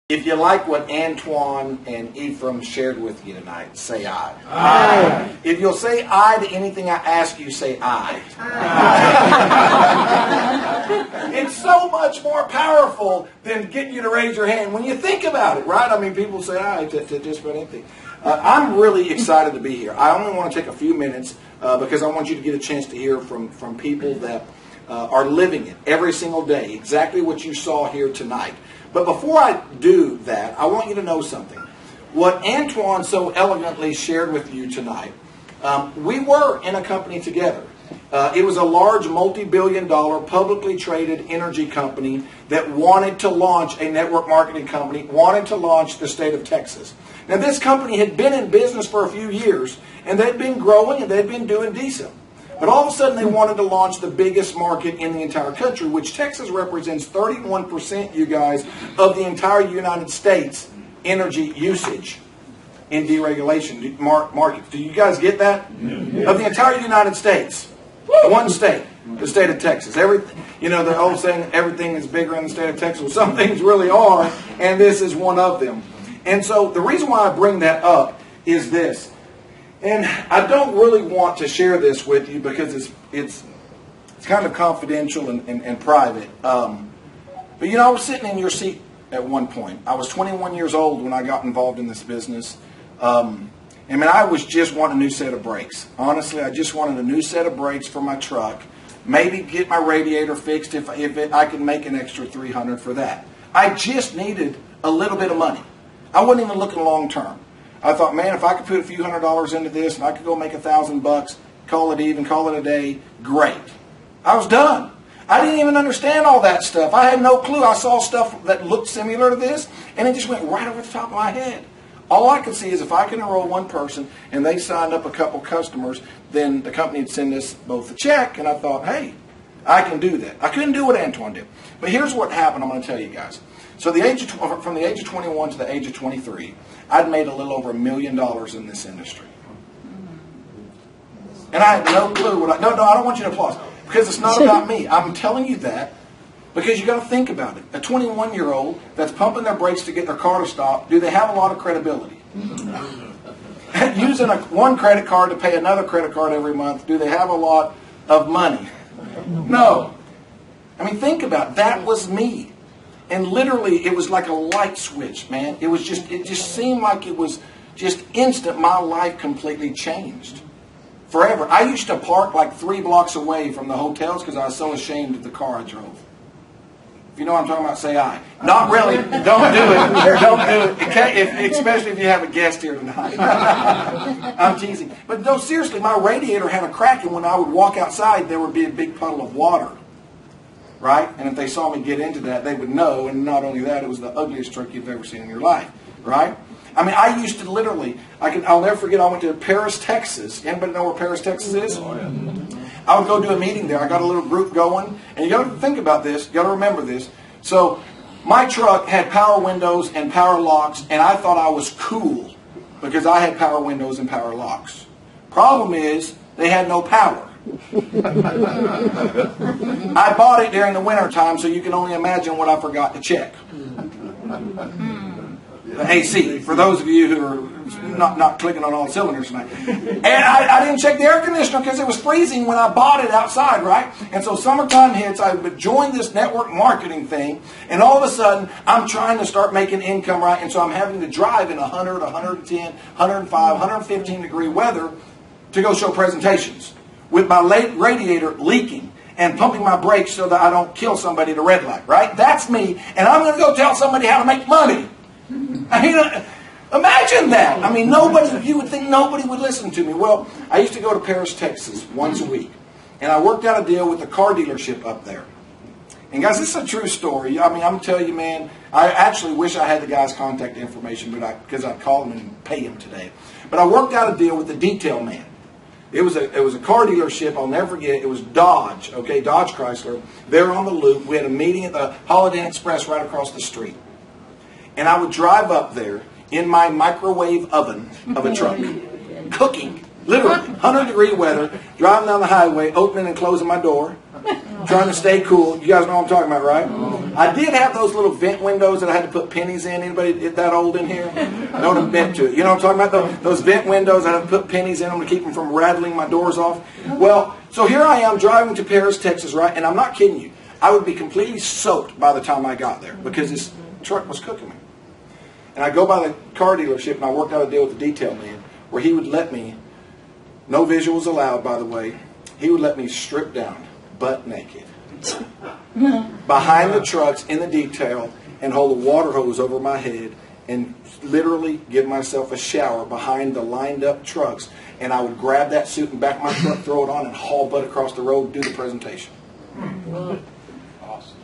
If you like what Antoine and Ephraim shared with you tonight, say aye. Aye. If you'll say aye to anything I ask you, say aye. It's so much more powerful than getting you to raise your hand when you think about it, right? I mean, people say aye to just about anything. I'm really excited to be here. I only want to take a few minutes because I want you to get a chance to hear from people that are living it every single day, exactly what you saw here tonight. But before I do that, I want you to know something. What Antoine so elegantly shared with you tonight, we were in a company together. It was a large multi-billion-dollar publicly traded energy company that wanted to launch a network marketing company, wanted to launch the state of Texas. Now this company had been in business for a few years, and they'd been growing and they'd been doing decent. But all of a sudden they wanted to launch the biggest market in the entire country, which Texas represents 31%, you guys, of the entire United States energy usage in deregulation markets. Do you guys get that? Yeah. Of the entire United States. One state, the state of Texas. You know, the old saying, everything is bigger in the state of Texas. Well, some things really are, and this is one of them. And so the reason why I bring that up is this. And I don't really want to share this with you because it's kind of confidential and private. But you know, I was sitting in your seat at one point. I was 21 years old when I got involved in this business. And man, I was just wanting a new set of brakes. Honestly, I just wanted a new set of brakes for my truck. Maybe get my radiator fixed if I could make an extra $300 for that. I just needed a little bit of money. I wasn't even looking long term. I thought, man, if I could put a few $100s into this and I could go make $1,000, call it even, call it a day, great. I was done. I didn't even understand all that stuff. I had no clue. I saw stuff that looked similar to this, and it just went right over the top of my head. All I could see is if I could enroll one person and they signed up a couple customers, then the company would send us both a check, and I thought, hey, I can do that. I couldn't do what Antoine did. But here's what happened. I'm going to tell you guys. So from the age of 21 to the age of 23, I'd made a little over $1 million in this industry. And I had no clue what no, I don't want you to applaud, because it's not about me. I'm telling you that because you got to think about it. A 21-year-old that's pumping their brakes to get their car to stop, do they have a lot of credibility? Using one credit card to pay another credit card every month, do they have a lot of money? No. I mean, think about it. That was me. And literally, it was like a light switch, man. It just seemed like it was just instant. My life completely changed. Forever. I used to park like 3 blocks away from the hotels because I was so ashamed of the car I drove. If you know what I'm talking about, say aye. Not really. Don't do it. Don't do it. Especially if you have a guest here tonight. I'm teasing. But no, seriously, my radiator had a crack, and when I would walk outside, there would be a big puddle of water. Right? And if they saw me get into that, they would know. And not only that, it was the ugliest truck you've ever seen in your life. Right? I mean, I used to literally, I'll never forget, I went to Paris, Texas. Anybody know where Paris, Texas is? Oh, yeah. I would go do a meeting there. I got a little group going. And you got to think about this. You got to remember this. So my truck had power windows and power locks, and I thought I was cool because I had power windows and power locks. Problem is, they had no power. I bought it during the winter time, so you can only imagine what I forgot to check. The AC, for those of you who are not clicking on all cylinders tonight. And I didn't check the air conditioner because it was freezing when I bought it outside, right? And so summertime hits, I would join this network marketing thing, and all of a sudden, I'm trying to start making income, right? And so I'm having to drive in 100, 110, 105, 115 degree weather to go show presentations with my radiator leaking and pumping my brakes so that I don't kill somebody at a red light, right? That's me, and I'm going to go tell somebody how to make money. I mean, imagine that. I mean, you would think nobody would listen to me. Well, I used to go to Paris, Texas once a week, and I worked out a deal with a car dealership up there. And guys, this is a true story. I mean, I'm telling you, man, I actually wish I had the guy's contact information, because I'd call him and pay him today. But I worked out a deal with the detail man. It was a car dealership. I'll never forget. It was Dodge, okay, Dodge Chrysler. They were on the loop. We had a meeting at the Holiday Inn Express right across the street. And I would drive up there in my microwave oven of a truck, cooking. Literally, 100-degree weather, driving down the highway, opening and closing my door, trying to stay cool. You guys know what I'm talking about, right? I did have those little vent windows that I had to put pennies in. Anybody that old in here? Don't admit to it. You know what I'm talking about? Those vent windows, I had to put pennies in them to keep them from rattling my doors off. Well, so here I am driving to Paris, Texas, right? And I'm not kidding you. I would be completely soaked by the time I got there because this truck was cooking me. And I go by the car dealership and I worked out a deal with the detail man where he would let me, no visuals allowed by the way, he would let me strip down, butt naked, behind the trucks in the detail and hold a water hose over my head and literally give myself a shower behind the lined up trucks. And I would grab that suit and back my truck, throw it on and haul butt across the road, do the presentation. Awesome.